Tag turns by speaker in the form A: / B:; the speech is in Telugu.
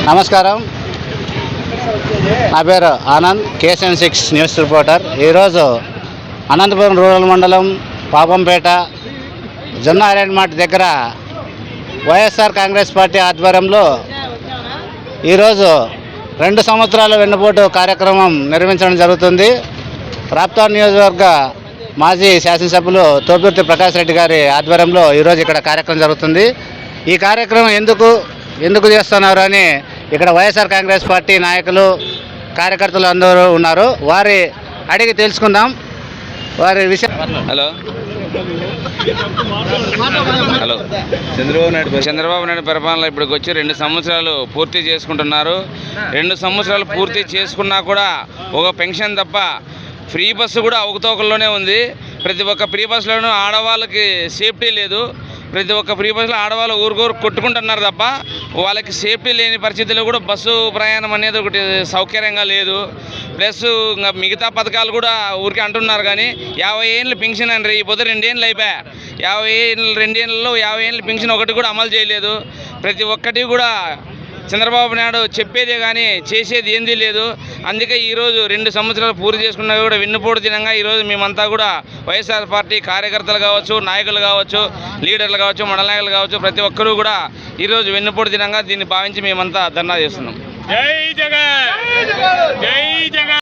A: నమస్కారం. నా పేరు ఆనంద్, KSN6 న్యూస్ రిపోర్టర్. ఈరోజు అనంతపురం రూరల్ మండలం పాపంపేట జొన్న ఐరన్ మార్ట్ దగ్గర వైఎస్ఆర్ కాంగ్రెస్ పార్టీ ఆధ్వర్యంలో ఈరోజు 2 సంవత్సరాల వెన్నుపోటు కార్యక్రమం నిర్వహించడం జరుగుతుంది. రాప్తాడు నియోజకవర్గ మాజీ శాసనసభ్యులు తోపుర్తి ప్రకాష్ రెడ్డి గారి ఆధ్వర్యంలో ఈరోజు ఇక్కడ కార్యక్రమం జరుగుతుంది. ఈ కార్యక్రమం ఎందుకు చేస్తున్నారు అని ఇక్కడ వైఎస్ఆర్ కాంగ్రెస్ పార్టీ నాయకులు, కార్యకర్తలు అందరూ ఉన్నారు. వారి అడిగి తెలుసుకుందాం వారి విషయం.
B: హలో చంద్రబాబు నాయుడు పరిపాలన ఇప్పటికి వచ్చి 2 సంవత్సరాలు పూర్తి చేసుకుంటున్నారు. 2 సంవత్సరాలు పూర్తి చేసుకున్నా కూడా ఒక పెన్షన్ తప్ప ఫ్రీ బస్సు కూడా అవకతవకల్లోనే ఉంది. ప్రతి ఒక్క ఫ్రీ బస్సులోనూ ఆడవాళ్ళకి సేఫ్టీ లేదు. ప్రతి ఒక్క ఫ్రీ బస్సులో ఆడవాళ్ళు ఊరుకోరు కొట్టుకుంటున్నారు తప్ప వాళ్ళకి సేఫ్టీ లేని పరిస్థితుల్లో కూడా బస్సు ప్రయాణం అనేది ఒకటి సౌకర్యంగా లేదు. ప్లస్ ఇంకా మిగతా పథకాలు కూడా ఊరికే అంటున్నారు కానీ 50 ఏళ్ళు పెన్షన్ అండి. ఈ పొద్దు 2 ఏళ్ళు అయిపోయా. 2 ఏళ్ళలో 50 ఏళ్ళ పెన్షన్ ఒకటి కూడా అమలు చేయలేదు. ప్రతి ఒక్కటి కూడా చంద్రబాబు నాయుడు చెప్పేదే కానీ చేసేది ఏంది లేదు. అందుకే ఈరోజు 2 సంవత్సరాలు పూర్తి చేసుకున్నా కూడా వెన్నుపోటు దినంగా ఈరోజు మేమంతా కూడా వైఎస్ఆర్ పార్టీ కార్యకర్తలు కావచ్చు, నాయకులు కావచ్చు, లీడర్లు కావచ్చు, మండల నాయకులు కావచ్చు, ప్రతి ఒక్కరూ కూడా ఈరోజు వెన్నుపోటు దినంగా దీన్ని భావించి మేమంతా ధర్నా చేస్తున్నాం. జై జగన్, జై జగన్.